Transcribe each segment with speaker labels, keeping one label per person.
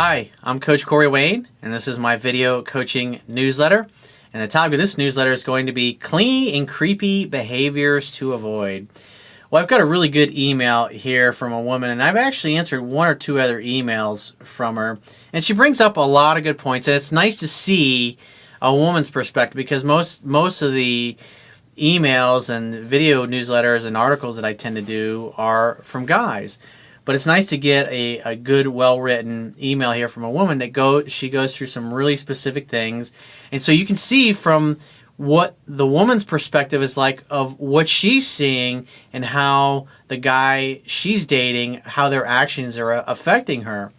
Speaker 1: Hi, I'm Coach Corey Wayne, and this is my video coaching newsletter. And the topic of this newsletter is going to be clingy and creepy behaviors to avoid. Well, I've got a really good email here from a woman, and I've actually answered one or two other emails from her. And she brings up a lot of good points, and it's nice to see a woman's perspective because most of the emails and video newsletters and articles that I tend to do are from guys. But it's nice to get a good, well-written email here from a woman that she goes through some really specific things. And so you can see from what the woman's perspective is like of what she's seeing and how the guy she's dating, how their actions are affecting her.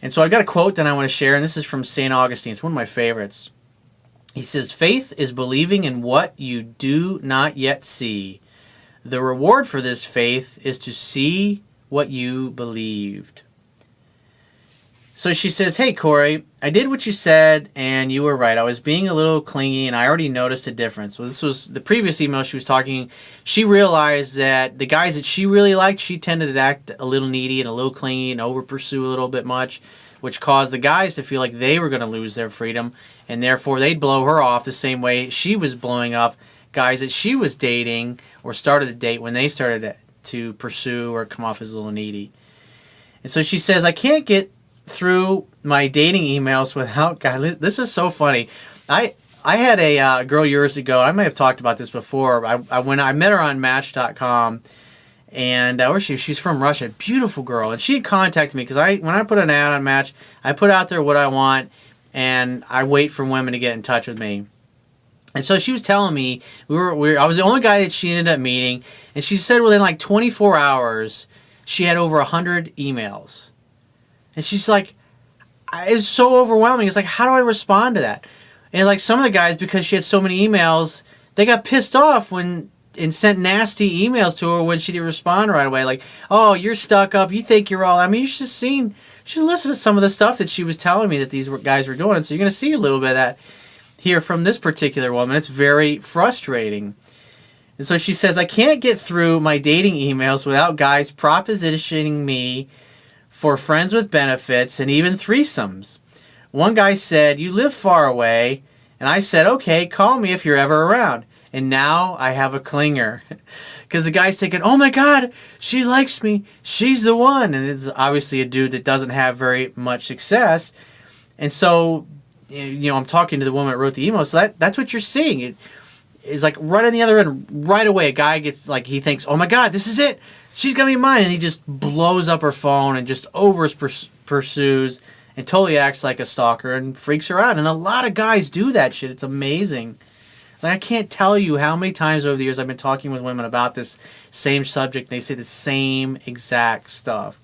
Speaker 1: And so I've got a quote that I want to share, and this is from St. Augustine. It's one of my favorites. He says, "Faith is believing in what you do not yet see. The reward for this faith is to see what you believed." So she says, "Hey Corey, I did what you said and you were right. I was being a little clingy and I already noticed a difference." Well, this was the previous email she was talking. She realized that the guys that she really liked, she tended to act a little needy and a little clingy and over pursue a little bit much, which caused the guys to feel like they were going to lose their freedom and therefore they'd blow her off the same way she was blowing off guys that she was dating or started to date when they started to pursue or come off as a little needy. And so she says, "I can't get through my dating emails without guys." This is so funny. I had a girl years ago. I may have talked about this before. When I met her on Match.com, and she's from Russia, beautiful girl, and she had contacted me because when I put an ad on Match, I put out there what I want, and I wait for women to get in touch with me. And so she was telling me I was the only guy that she ended up meeting, and she said within like 24 hours she had over 100 emails. And she's like, it's so overwhelming. It's like, how do I respond to that? And like some of the guys, because she had so many emails, they got pissed off and sent nasty emails to her when she didn't respond right away. Like, "Oh, you're stuck up. You think you're all..." I mean, you should listen to some of the stuff that she was telling me that these guys were doing. So you're going to see a little bit of that here from this particular woman. It's very frustrating. And so she says, "I can't get through my dating emails without guys propositioning me for friends with benefits and even threesomes. One guy said, 'You live far away.' And I said, 'Okay, call me if you're ever around.' And now I have a clinger." Because the guy's thinking, "Oh my God, she likes me. She's the one." And it's obviously a dude that doesn't have very much success. And so, I'm talking to the woman that wrote the email. So that's what you're seeing. It is like right on the other end, right away, a guy gets like, he thinks, "Oh my God, this is it. She's going to be mine." And he just blows up her phone and just pursues and totally acts like a stalker and freaks her out. And a lot of guys do that shit. It's amazing. Like, I can't tell you how many times over the years I've been talking with women about this same subject. They say the same exact stuff.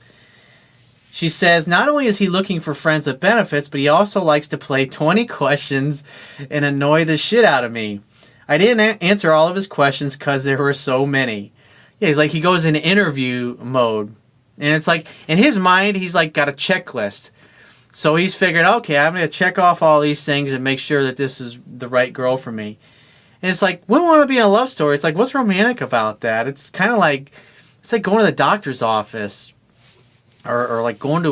Speaker 1: She says, "Not only is he looking for friends with benefits, but he also likes to play 20 questions and annoy the shit out of me. I didn't answer all of his questions because there were so many." Yeah, he's like, he goes into interview mode. And it's like, in his mind, he's like got a checklist. So he's figured, okay, I'm going to check off all these things and make sure that this is the right girl for me. And it's like, women want to be in a love story. It's like, what's romantic about that? It's kind of like, it's like going to the doctor's office or like going to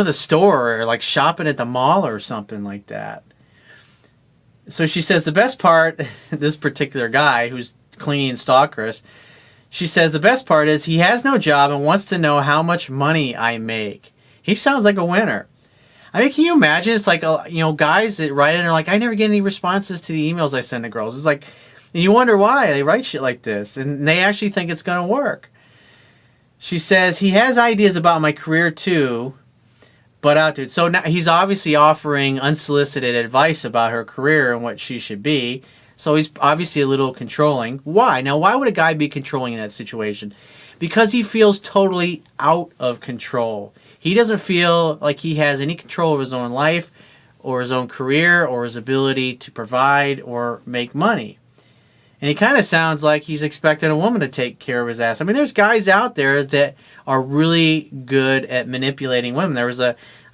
Speaker 1: the store or like shopping at the mall or something like that. So she says the best part, this particular guy who's clingy and stalkerous, she says the best part is he has no job and wants to know how much money I make. He sounds like a winner. I mean, can you imagine? It's like, guys that write in are like, "I never get any responses to the emails I send to girls." It's like, you wonder why they write shit like this, and they actually think it's going to work. She says he has ideas about my career too, but out there. So now he's obviously offering unsolicited advice about her career and what she should be. So he's obviously a little controlling. Why? Now, why would a guy be controlling in that situation? Because he feels totally out of control. He doesn't feel like he has any control of his own life or his own career or his ability to provide or make money. And he kind of sounds like he's expecting a woman to take care of his ass. I mean, there's guys out there that are really good at manipulating women.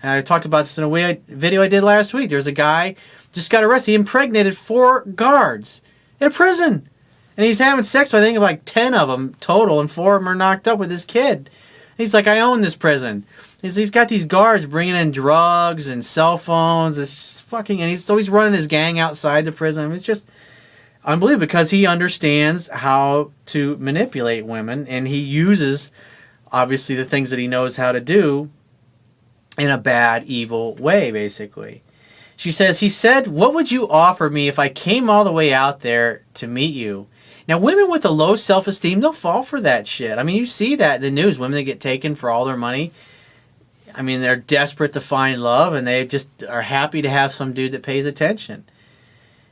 Speaker 1: I talked about this in a video I did last week. There's a guy just got arrested. He impregnated 4 guards in a prison. And he's having sex with, I think, like 10 of them total, and 4 of them are knocked up with his kid. He's like, "I own this prison." He's got these guards bringing in drugs and cell phones. It's just fucking, and he's always running his gang outside the prison. I mean, it's just unbelievable because he understands how to manipulate women, and he uses, obviously, the things that he knows how to do in a bad, evil way, basically. She says, he said, "What would you offer me if I came all the way out there to meet you?" Now, women with a low self-esteem, they'll fall for that shit. I mean, you see that in the news. Women that get taken for all their money. I mean, they're desperate to find love, and they just are happy to have some dude that pays attention.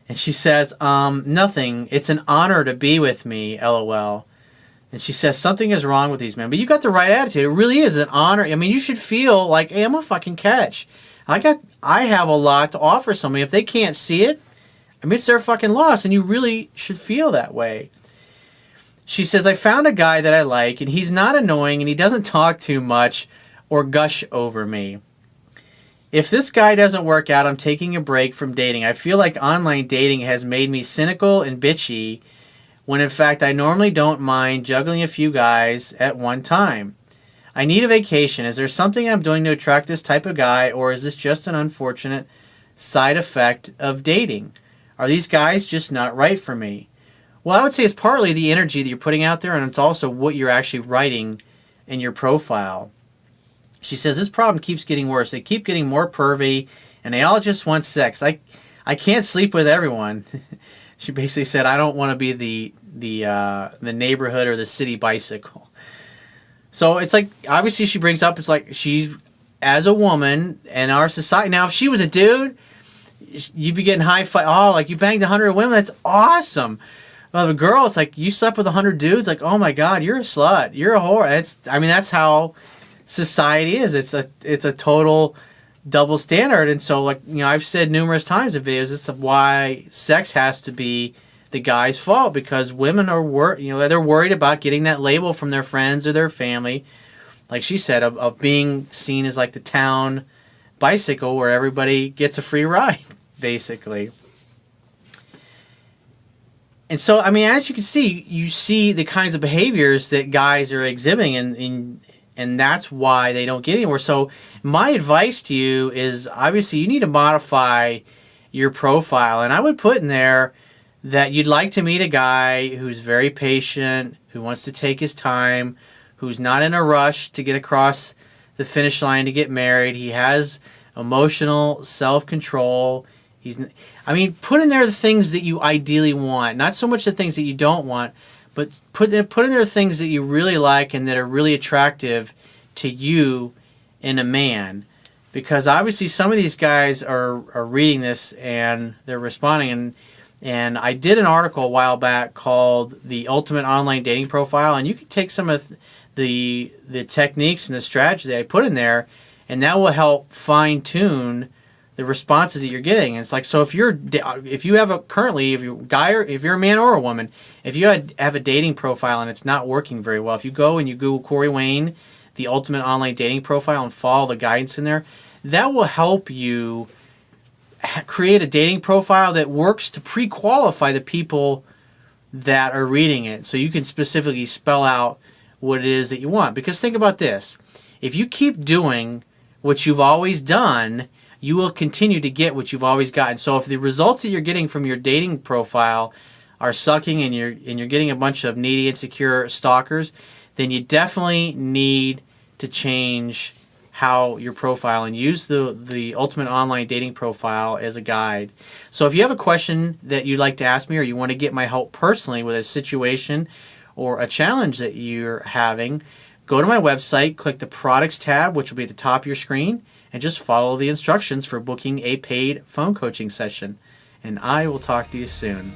Speaker 1: And she says, "Nothing. It's an honor to be with me, LOL." And she says, "Something is wrong with these men." But you got the right attitude. It really is an honor. I mean, you should feel like, hey, I'm a fucking catch. I have a lot to offer somebody. If they can't see it, I mean, it's their fucking loss, and you really should feel that way. She says, "I found a guy that I like, and he's not annoying, and he doesn't talk too much or gush over me. If this guy doesn't work out, I'm taking a break from dating. I feel like online dating has made me cynical and bitchy, when in fact I normally don't mind juggling a few guys at one time. I need a vacation. Is there something I'm doing to attract this type of guy, or is this just an unfortunate side effect of dating? Are these guys just not right for me?" Well, I would say it's partly the energy that you're putting out there, and it's also what you're actually writing in your profile. She says, "This problem keeps getting worse. They keep getting more pervy, and they all just want sex. I can't sleep with everyone." She basically said, "I don't want to be the neighborhood or the city bicycle." So it's like, obviously she brings up, it's like she's, as a woman in our society. Now, if she was a dude, you'd be getting high-five. Oh, like you banged 100 women. That's awesome. Well, the girl, it's like you slept with 100 dudes. Like, oh my God, you're a slut. You're a whore. I mean, that's how society is. It's a total double standard. And so, like, you know, I've said numerous times in videos, this is why sex has to be the guy's fault, because women are they're worried about getting that label from their friends or their family, like she said, of being seen as like the town bicycle where everybody gets a free ride, basically. And so, I mean, as you can see, you see the kinds of behaviors that guys are exhibiting, and that's why they don't get anywhere. So my advice to you is, obviously, you need to modify your profile. And I would put in there that you'd like to meet a guy who's very patient, who wants to take his time, who's not in a rush to get across the finish line to get married. He has emotional self-control. Put in there the things that you ideally want. Not so much the things that you don't want, but put in there things that you really like and that are really attractive to you in a man. Because obviously some of these guys are reading this and they're responding. And I did an article a while back called The Ultimate Online Dating Profile, and you can take some of the techniques and the strategy that I put in there, and that will help fine-tune the responses that you're getting. And it's like, so if you're a guy, or if you're a man or a woman, if you have a dating profile and it's not working very well, if you go and you Google Corey Wayne, The Ultimate Online Dating Profile, and follow the guidance in there, that will help you create a dating profile that works to pre-qualify the people that are reading it, so you can specifically spell out what it is that you want. Because think about this. If you keep doing what you've always done, you will continue to get what you've always gotten. So if the results that you're getting from your dating profile are sucking and you're getting a bunch of needy, insecure stalkers, then you definitely need to change how your profile and use the Ultimate Online Dating Profile as a guide. So if you have a question that you'd like to ask me, or you want to get my help personally with a situation or a challenge that you're having, go to my website, click the products tab, which will be at the top of your screen, and just follow the instructions for booking a paid phone coaching session. And I will talk to you soon.